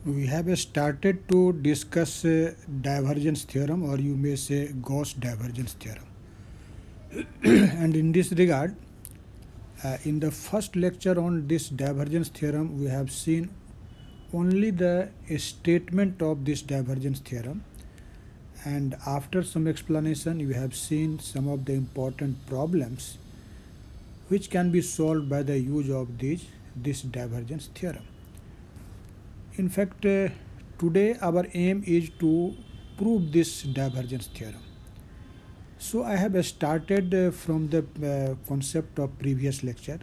We have started to discuss divergence theorem, or you may say Gauss divergence theorem. And in this regard, in the first lecture on this divergence theorem, we have seen only the statement of this divergence theorem, and after some explanation you have seen some of the important problems which can be solved by the use of this divergence theorem. In fact, today our aim is to prove this divergence theorem. So I have started from the concept of previous lecture.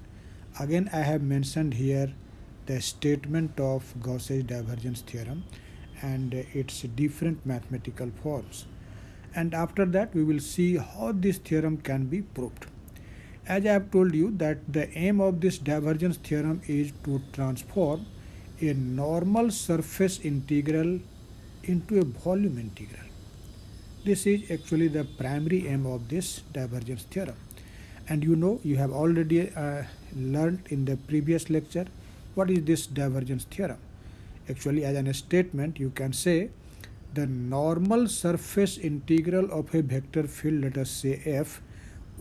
Again, I have mentioned here the statement of Gauss's divergence theorem and its different mathematical forms. And after that, we will see how this theorem can be proved. As I have told you that the aim of this divergence theorem is to transform a normal surface integral into a volume integral. This is actually the primary aim of this divergence theorem. And you have already learned in the previous lecture what is this divergence theorem. Actually, as a statement, you can say the normal surface integral of a vector field, let us say f,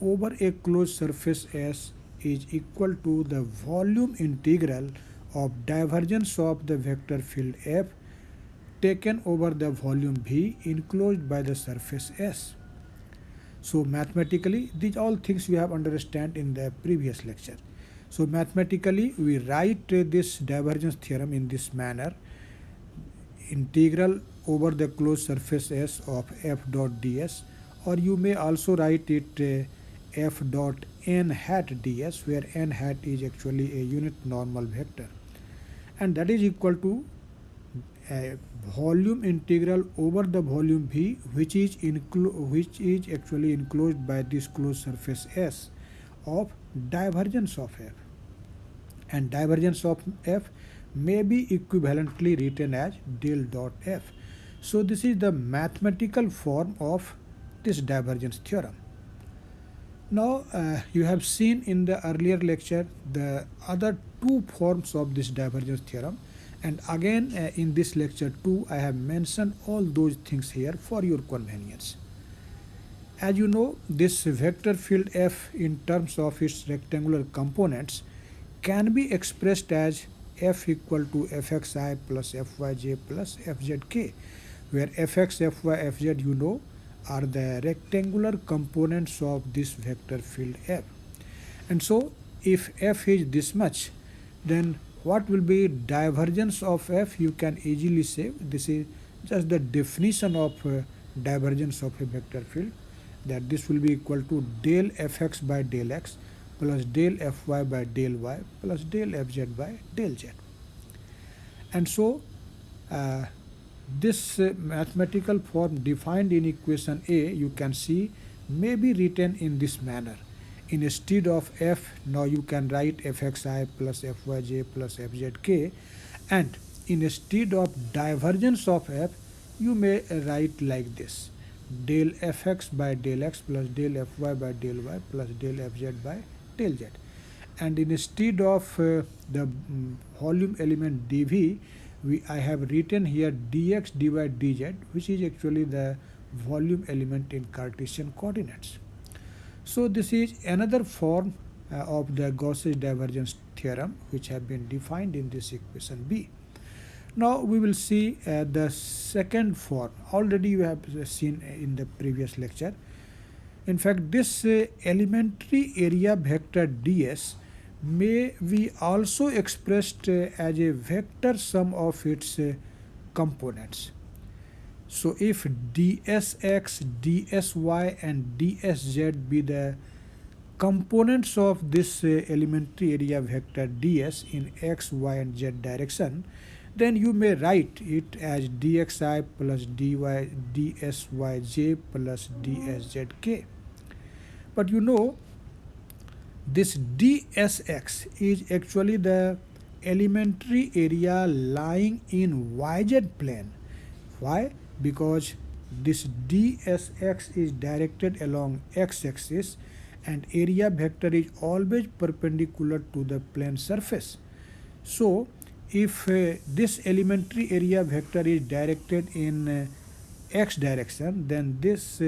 over a closed surface S is equal to the volume integral of divergence of the vector field f taken over the volume V enclosed by the surface S. So mathematically, these all things we have understand in the previous lecture. So mathematically, we write this divergence theorem in this manner: integral over the closed surface S of f dot ds, or you may also write it f dot n hat ds, where n hat is actually a unit normal vector, and that is equal to a volume integral over the volume V, which is actually enclosed by this closed surface S of divergence of f, and divergence of f may be equivalently written as del dot f. So this is the mathematical form of this divergence theorem. Now you have seen in the earlier lecture the other two forms of this divergence theorem, and again in this lecture too I have mentioned all those things here for your convenience. As you know, this vector field f in terms of its rectangular components can be expressed as f equal to fxi plus fyj plus fzk, where fx, fy, fz are the rectangular components of this vector field f. And so if f is this much, then what will be divergence of f? You can easily say this is just the definition of divergence of a vector field, that this will be equal to del fx by del x plus del fy by del y plus del fz by del z. And so this mathematical form defined in equation A, you can see, may be written in this manner. Instead of f, now you can write fxi plus fyj plus fzk, and instead of divergence of f, you may write like this: del fx by del x plus del fy by del y plus del fz by del z. And instead of the volume element dv, I have written here dx dy dz, which is actually the volume element in Cartesian coordinates. So this is another form of the Gauss's divergence theorem, which have been defined in this equation B. Now we will see the second form. Already you have seen in the previous lecture. In fact, this elementary area vector ds may be also expressed as a vector sum of its components. So if dsx, dsy and dsz be the components of this elementary area vector ds in x, y and z direction, then you may write it as dxi plus dy dsyj plus dszk. But this dsx is actually the elementary area lying in yz plane. Why? Because this dsx is directed along x-axis and area vector is always perpendicular to the plane surface. So if this elementary area vector is directed in x direction, then this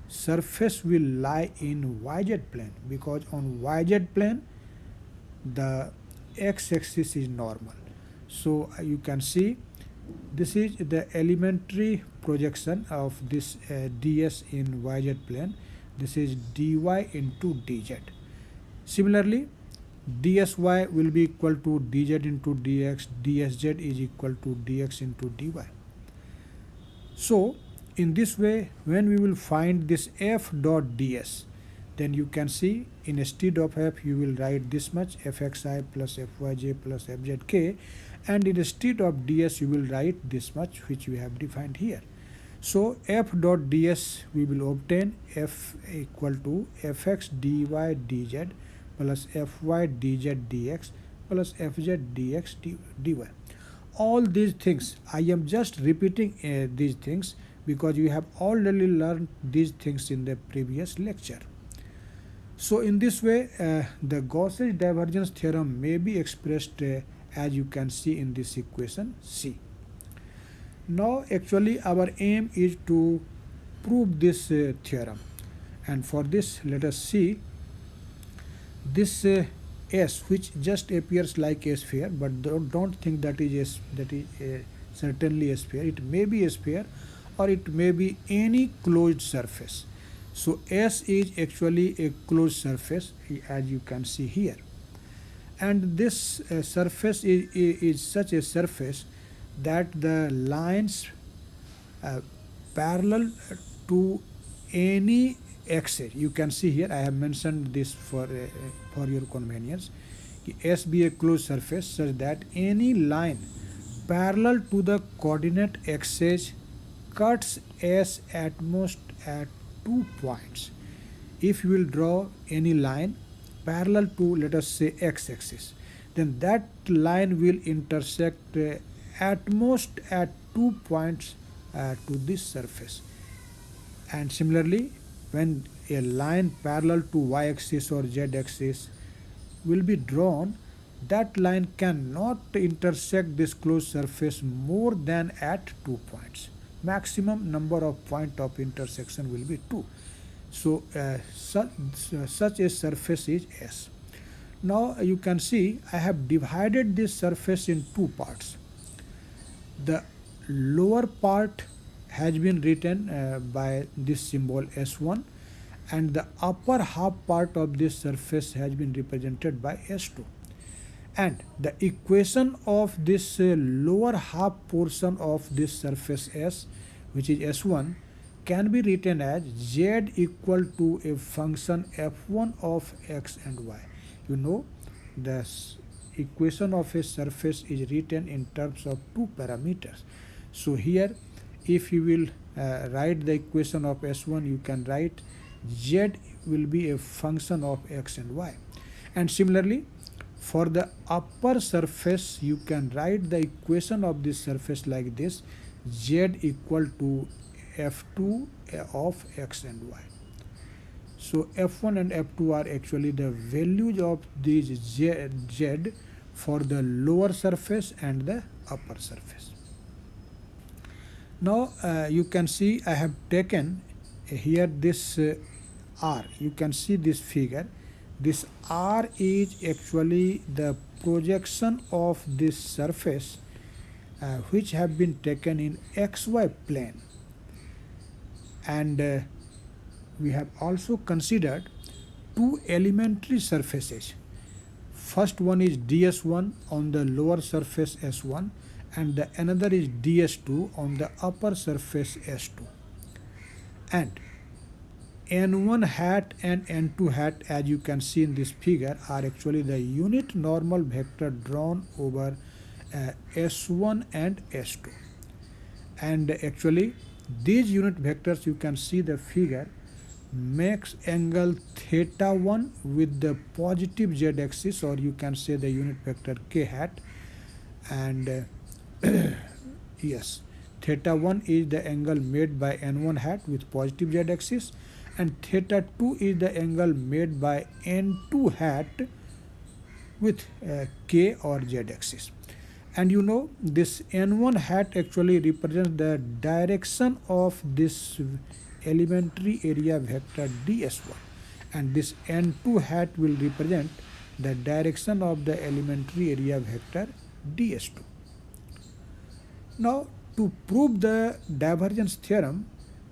surface will lie in yz plane, because on yz plane the x-axis is normal. So you can see this is the elementary projection of this ds in yz plane. This is dy into dz. Similarly, dsy will be equal to dz into dx, dsz is equal to dx into dy. So in this way, when we will find this f dot ds, then you can see instead of f you will write this much, fxi plus fyj plus fzk, and instead of ds you will write this much, which we have defined here. So f dot ds we will obtain f equal to fx dy dz plus fy dz dx plus fz dx dy. All these things, I am just repeating these things because you have already learned these things in the previous lecture. So in this way, the Gauss's divergence theorem may be expressed as you can see in this equation C. Now actually our aim is to prove this theorem, and for this let us see this S, which just appears like a sphere, but don't think that is certainly a sphere. It may be a sphere or it may be any closed surface. So S is actually a closed surface, as you can see here, and this surface is such a surface that the lines parallel to any axis, you can see here, I have mentioned this for your convenience, S be a closed surface such that any line parallel to the coordinate axis cuts S at most at 2 points. If you will draw any line parallel to, let us say, x-axis, then that line will intersect at most at 2 points to this surface. And similarly, when a line parallel to y-axis or z-axis will be drawn, that line cannot intersect this closed surface more than at 2 points. Maximum number of point of intersection will be 2. So such a surface is S. Now you can see I have divided this surface in two parts. The lower part has been written by this symbol S1, and the upper half part of this surface has been represented by S2. And the equation of this lower half portion of this surface S, which is S1, can be written as z equal to a function f1 of x and y. You know, the equation of a surface is written in terms of two parameters. So here, if you will write the equation of S1, you can write z will be a function of x and y. And similarly, for the upper surface, you can write the equation of this surface like this: z equal to f2 of x and y. So f1 and f2 are actually the values of these z for the lower surface and the upper surface. Now you can see I have taken here this r. You can see this figure. This r is actually the projection of this surface which have been taken in xy plane. And we have also considered two elementary surfaces. First one is ds1 on the lower surface S1, and the another is ds2 on the upper surface S2. And n1 hat and n2 hat, as you can see in this figure, are actually the unit normal vector drawn over S1 and S2. And actually these unit vectors, you can see the figure, makes angle theta 1 with the positive z axis, or you can say the unit vector k hat. And yes, theta 1 is the angle made by n1 hat with positive z axis, and theta 2 is the angle made by n2 hat with k or z axis. And you know this n1 hat actually represents the direction of this elementary area vector ds1, and this n2 hat will represent the direction of the elementary area vector ds2. Now, to prove the divergence theorem,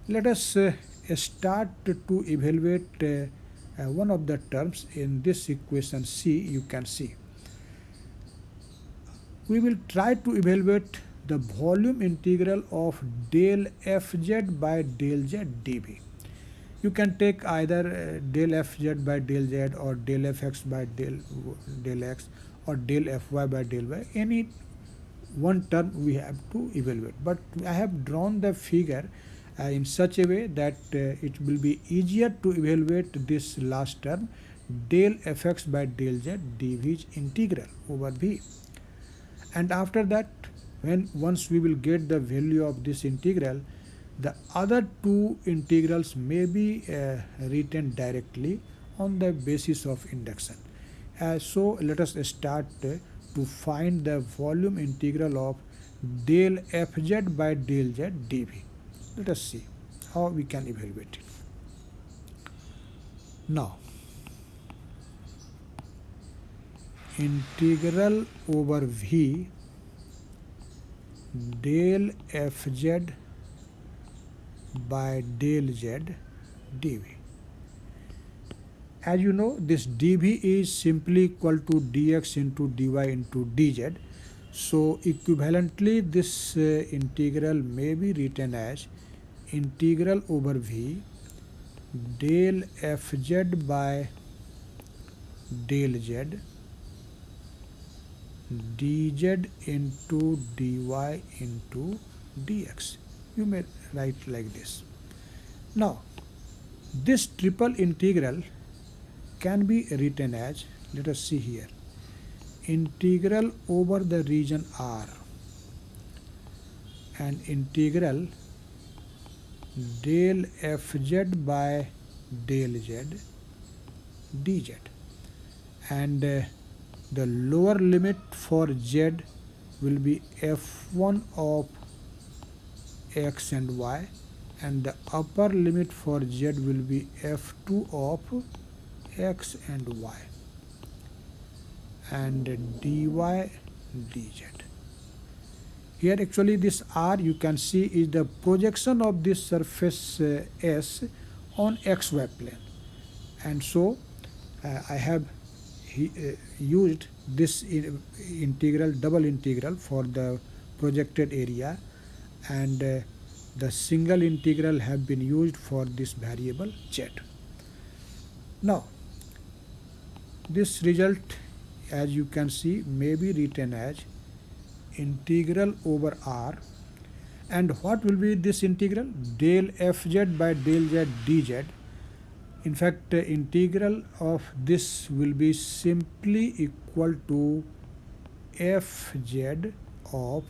let us start to evaluate one of the terms in this equation C. You can see we will try to evaluate the volume integral of del fz by del z dv. You can take either del fz by del z or del fx by del x or del fy by del y. Any one term we have to evaluate, but I have drawn the figure in such a way that it will be easier to evaluate this last term del fx by del z dv's integral over v. And after that, once we will get the value of this integral, the other two integrals may be written directly on the basis of induction. So let us start to find the volume integral of del fz by del z dv. Let us see how we can evaluate it. Now, integral over v del fz by del z dv. As you know, this dv is simply equal to dx into dy into dz. So equivalently this integral may be written as integral over v del fz by del z dz into dy into dx. You may write like this. Now, this triple integral can be written as, let us see here, integral over the region R and integral del fz by del z dz, and the lower limit for z will be f1 of x and y, and the upper limit for z will be f2 of x and y, and dy dz. Here actually this R you can see is the projection of this surface S on xy plane, and so I have used this integral, double integral for the projected area, and the single integral have been used for this variable z. Now, this result, as you can see, may be written as integral over R, and what will be this integral? Del fz by del z dz. In fact, integral of this will be simply equal to fz of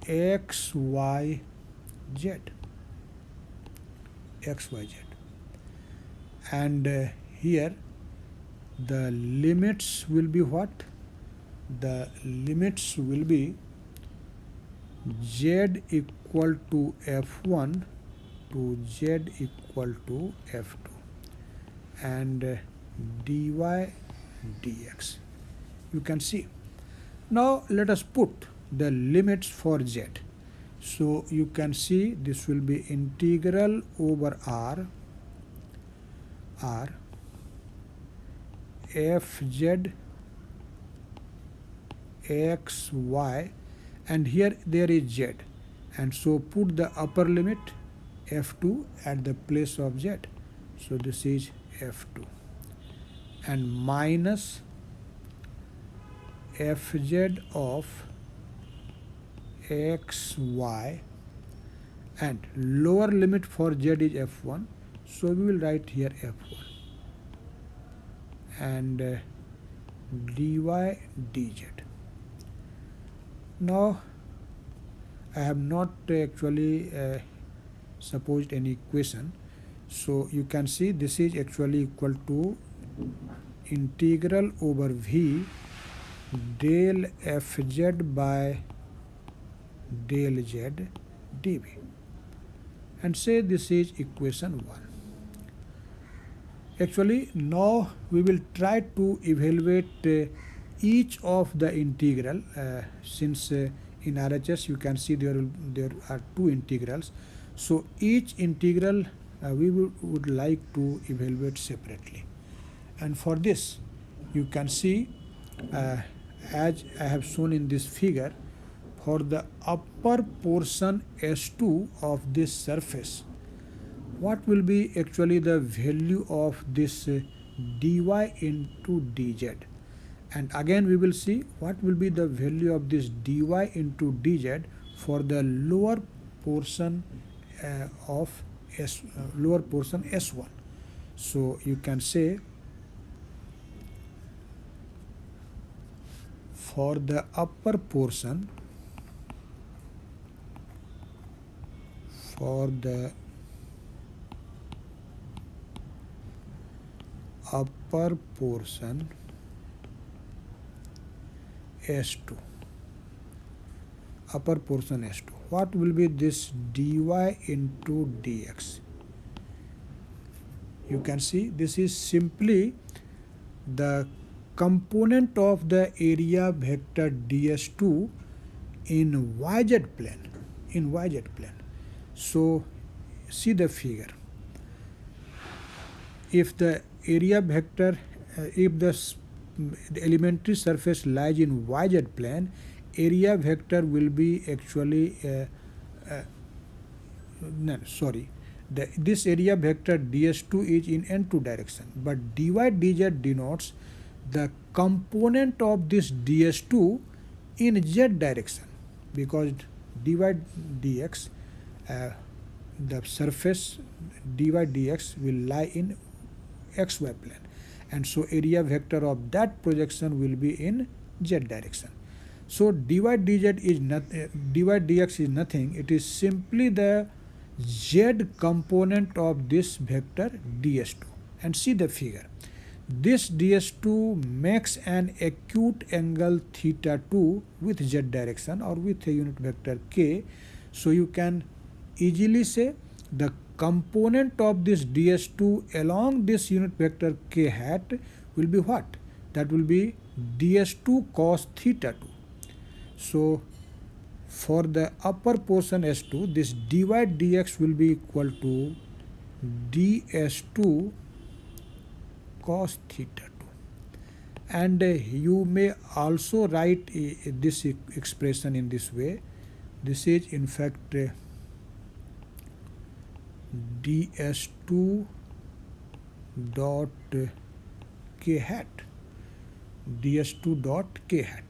xyz, and here the limits will be what? The limits will be z equal to f1 to z equal to f2, and dy dx. You can see. Now let us put the limits for z. So you can see this will be integral over r fz x y, and here there is z, and so put the upper limit f2 at the place of z. So this is f2, and minus fz of xy, and lower limit for z is f1, so we will write here f1, and dy dz. Now I have not actually supposed any equation, so you can see this is actually equal to integral over v del fz by del z dv, and say this is equation 1. Actually, now we will try to evaluate each of the integral, since in RHS you can see there are two integrals. So each integral we would like to evaluate separately, and for this you can see, as I have shown in this figure, for the upper portion S2 of this surface, what will be actually the value of this dy into dz, and again we will see what will be the value of this dy into dz for the lower portion of lower portion S1. So you can say for the upper portion, for the upper portion S2, upper portion S2, what will be this dy into dx? You can see this is simply the component of the area vector ds2 in yz plane, in yz plane. So see the figure. If the area vector, if the elementary surface lies in yz plane, area vector will be actually this area vector ds2 is in n2 direction, but dy dz denotes the component of this ds2 in z direction, because dy dx, the surface dy dx will lie in xy plane, and so area vector of that projection will be in z direction. So dy dz is dy dx is nothing, it is simply the z component of this vector ds2. And see the figure. This ds2 makes an acute angle theta 2 with z direction or with a unit vector k. So you can easily say the component of this ds2 along this unit vector k hat will be what? That will be ds2 cos theta 2. So for the upper portion S2, this dy dx will be equal to ds2 cos theta 2. And you may also write this expression in this way. This is in fact ds2 dot k hat, ds2 dot k hat.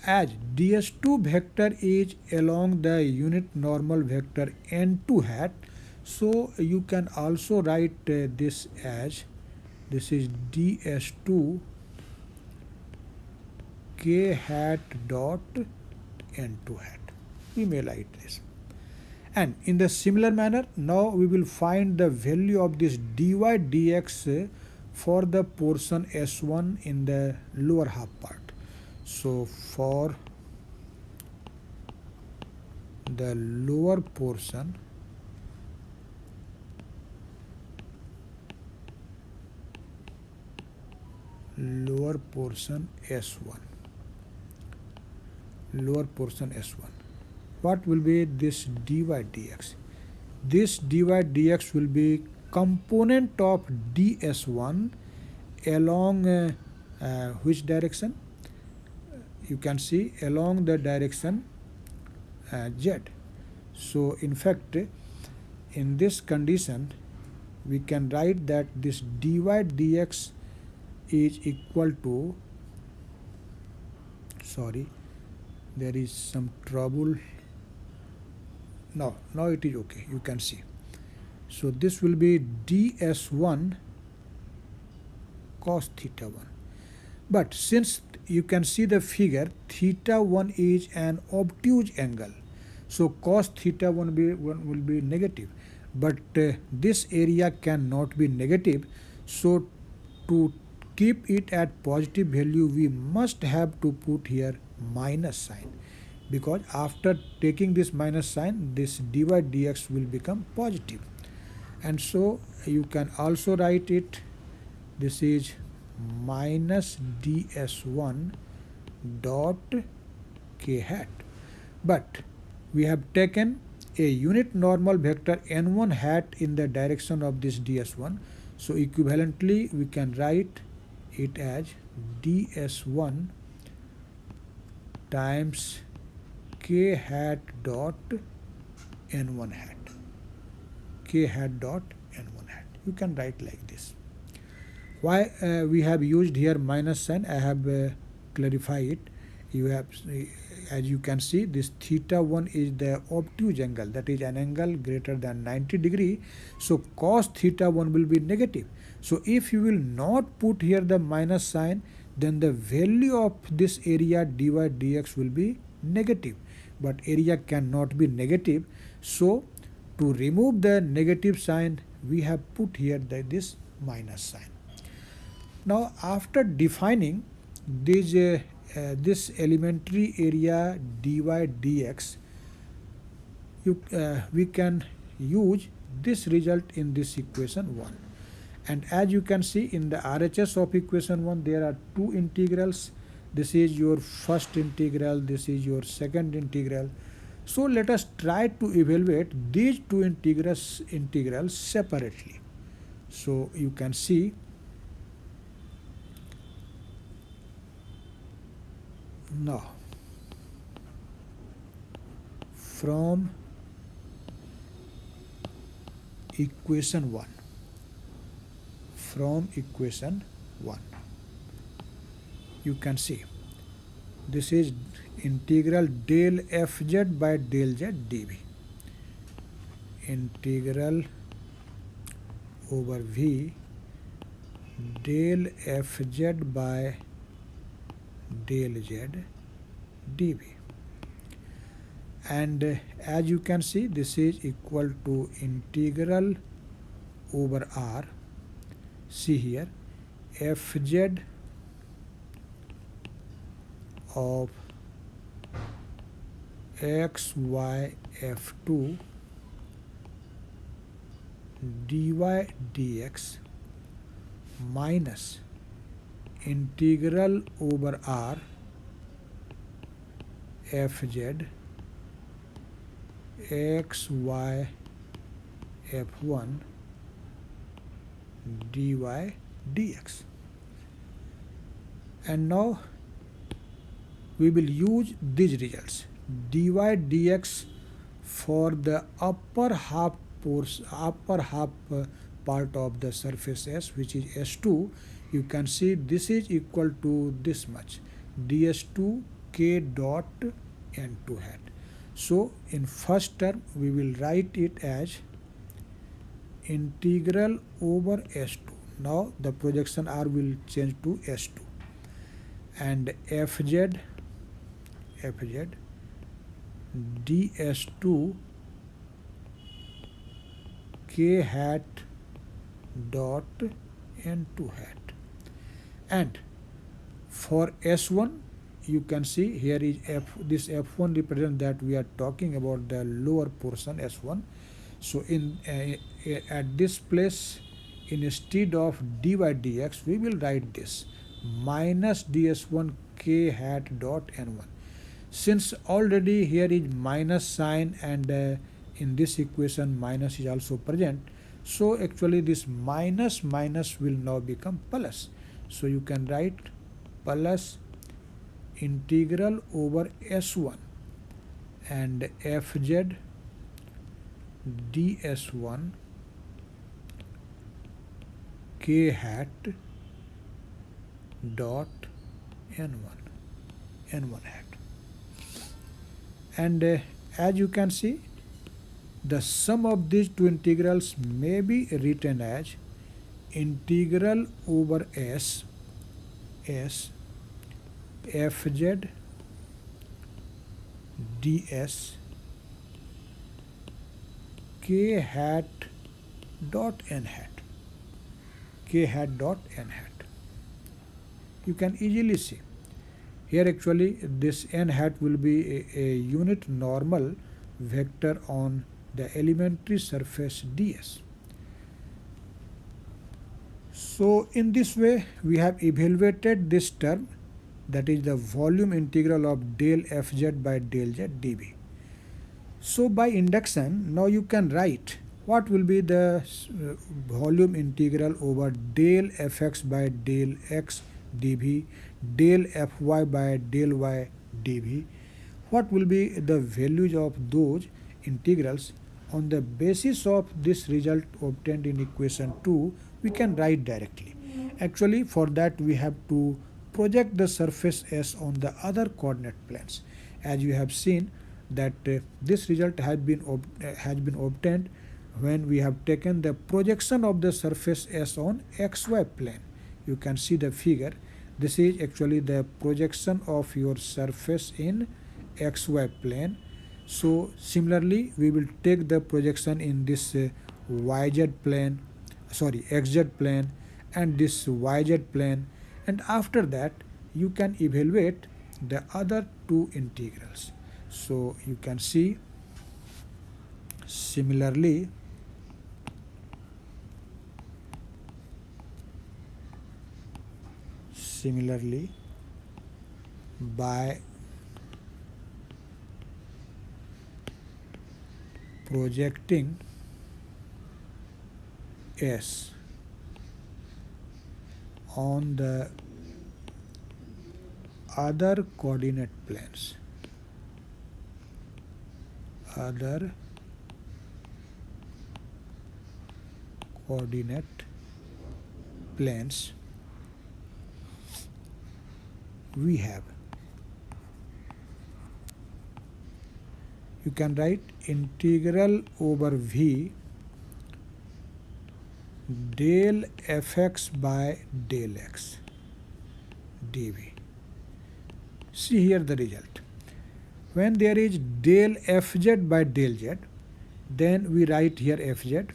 As ds2 vector is along the unit normal vector n2 hat, so you can also write this as, this is ds2 k hat dot n2 hat. We may write this. And in the similar manner, now we will find the value of this dy dx for the portion S1 in the lower half part. So for the lower portion S1, lower portion S1, what will be this dy dx? This dy dx will be component of ds1 along which direction? You can see along the direction z. So in fact, in this condition we can write that this dy dx is equal to, sorry, there is some trouble. Now it is okay, you can see. So this will be ds1 cos theta 1. But since you can see the figure, theta 1 is an obtuse angle, so cos theta 1 will be negative. But this area cannot be negative, so to keep it at positive value, we must have to put here minus sign, because after taking this minus sign, this dy dx will become positive. And so you can also write it, this is minus ds1 dot k hat. But we have taken a unit normal vector n1 hat in the direction of this ds1, so equivalently we can write it as ds1 times k hat dot n1 hat, k hat dot n1 hat. You can write like this. Why we have used here minus sign, I have clarified it. You have, as you can see, this theta 1 is the obtuse angle, that is an angle greater than 90 degree. So cos theta 1 will be negative. So if you will not put here the minus sign, then the value of this area dy dx will be negative. But area cannot be negative. So to remove the negative sign, we have put here this minus sign. Now after defining this elementary area dy dx, we can use this result in this equation 1. And as you can see in the RHS of equation 1, there are two integrals. This is your first integral, this is your second integral. So let us try to evaluate these two integrals separately. So you can see now from equation 1, you can see this is integral del fz by del z dv, integral over v del fz by del z dv. And as you can see, this is equal to integral over r, see here, fz of x y f2 dy dx minus integral over r fz x y f1 dy dx. And now we will use these results dy dx for the upper half part of the surface S, which is S2. You can see this is equal to this much, ds2 k dot n2 hat. So in first term we will write it as integral over S2. Now the projection R will change to S2, and fz ds2 k hat dot n2 hat. And for S1, you can see here is this f1 represents that we are talking about the lower portion S1. So in at this place, instead of dy dx, we will write this minus ds1 k hat dot n1. Since already here is minus sign, and in this equation minus is also present, so actually this minus will now become plus. So you can write plus integral over S1 and fz ds1 k hat dot n1 hat. And as you can see, the sum of these two integrals may be written as integral over S fz ds k hat dot n hat, You can easily see. Here actually this n hat will be a unit normal vector on the elementary surface ds. So in this way we have evaluated this term, that is the volume integral of del fz by del z dv. So by induction now you can write what will be the volume integral over del fx by del x dv, del fy by del y dv. What will be the values of those integrals? On the basis of this result obtained in equation 2, we can write directly. Actually for that we have to project the surface S on the other coordinate planes. As you have seen that this result has been obtained when we have taken the projection of the surface S on xy plane. You can see the figure. This is actually the projection of your surface in xy plane. So similarly we will take the projection in this xz plane and this yz plane, and after that you can evaluate the other two integrals. So you can see similarly by projecting S on the other coordinate planes, we have, you can write integral over v del fx by del x dv. See here the result. When there is del fz by del z, then we write here fz,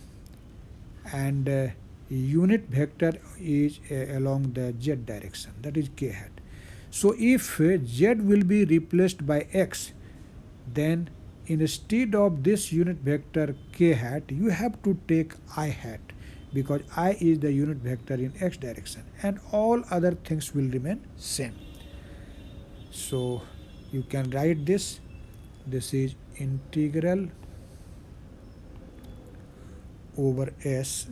and unit vector is along the z direction, that is k hat. So if z will be replaced by x, then instead of this unit vector k hat, you have to take I hat, because I is the unit vector in x direction, and all other things will remain same. So you can write this. This is integral over S,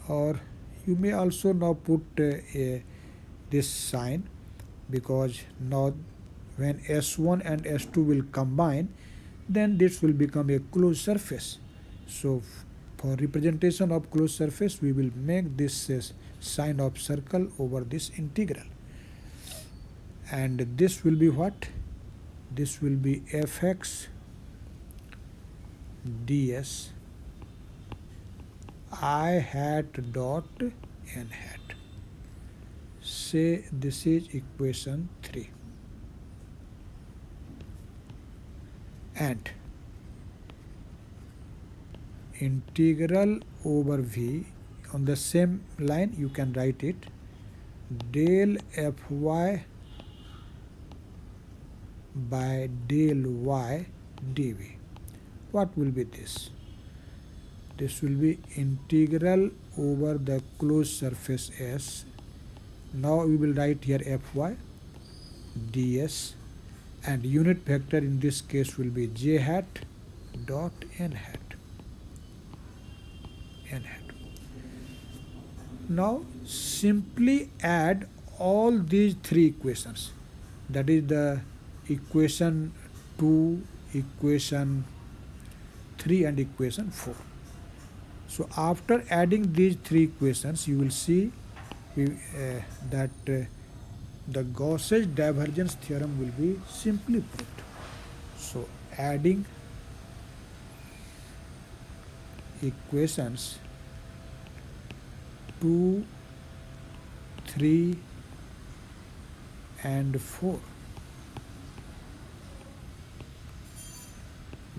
or you may also now put this sign, because now when S1 and S2 will combine, then this will become a closed surface. So for representation of closed surface, we will make this sign of circle over this integral, and this will be what? This will be fx ds I hat dot n hat. Say this is equation 3, and integral over v, on the same line you can write it, del fy by del y dv. What will be this? This will be integral over the closed surface S. Now we will write here fy ds, and unit vector in this case will be j hat dot n hat. Now simply add all these three equations, that is the equation 2, equation 3 and equation 4. So after adding these three equations, you will see that the Gauss's divergence theorem will be simply put. So adding equations 2, 3 and 4,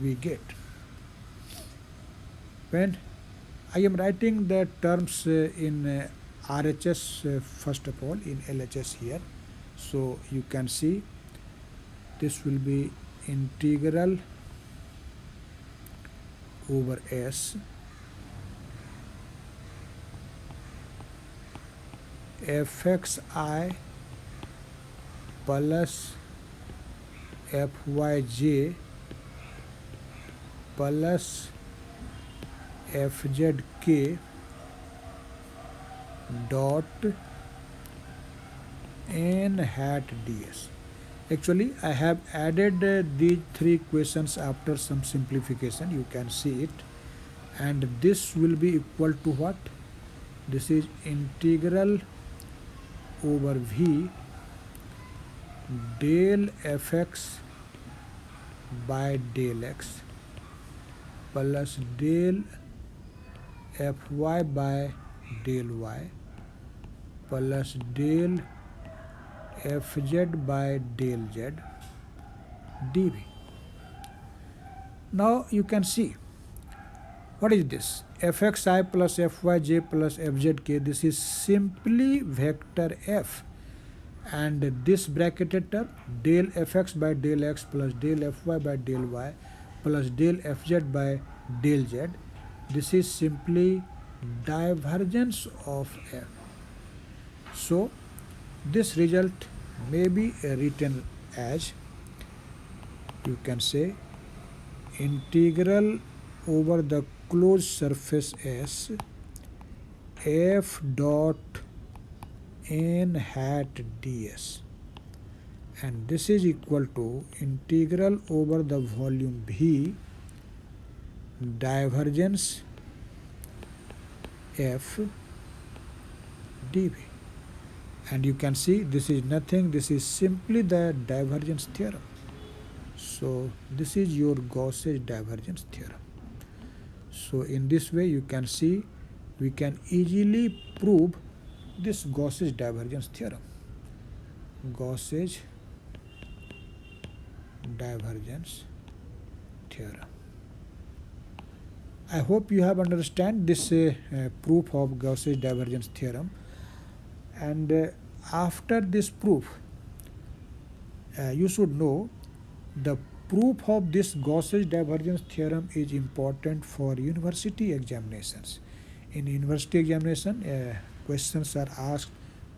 we get, when I am writing the terms in RHS first of all in LHS here. So you can see this will be integral over S fxi plus fyj plus fzk dot n hat ds. Actually, I have added these three equations after some simplification. You can see it, and this will be equal to what? This is integral over v del fx by del x plus del fy by del y plus del fz by del z dv. Now you can see what is this? Fxi plus fyj plus fzk. This is simply vector f, and this bracketed term del fx by del x plus del fy by del y plus del fz by del z. This is simply divergence of f. So this result may be written as, you can say, integral over the closed surface S f dot n hat ds, and this is equal to integral over the volume V divergence f dv. And you can see this is nothing, this is simply the divergence theorem. So this is your Gauss's divergence theorem. So in this way you can see we can easily prove this Gauss's divergence theorem. Gauss's divergence theorem. I hope you have understand this proof of Gauss's divergence theorem. And after this proof, you should know the proof of this Gauss's divergence theorem is important for university examinations. In university examination, questions are asked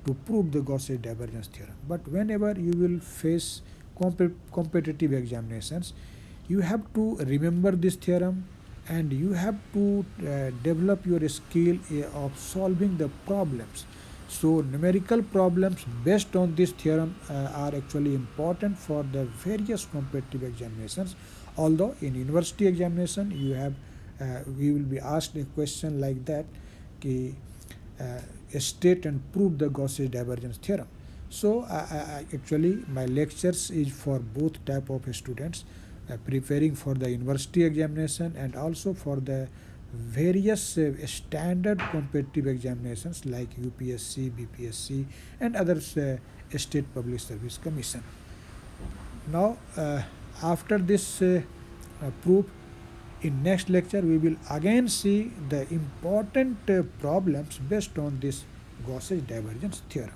to prove the Gauss's divergence theorem. But whenever you will face competitive examinations, you have to remember this theorem, and you have to develop your skill of solving the problems. So numerical problems based on this theorem are actually important for the various competitive examinations. Although in university examination you have we will be asked a question like that, state and prove the Gauss's divergence theorem. So actually my lectures is for both type of students, preparing for the university examination and also for the various standard competitive examinations like UPSC, BPSC and other state public service commission. Now after this proof, in next lecture we will again see the important problems based on this Gauss's divergence theorem.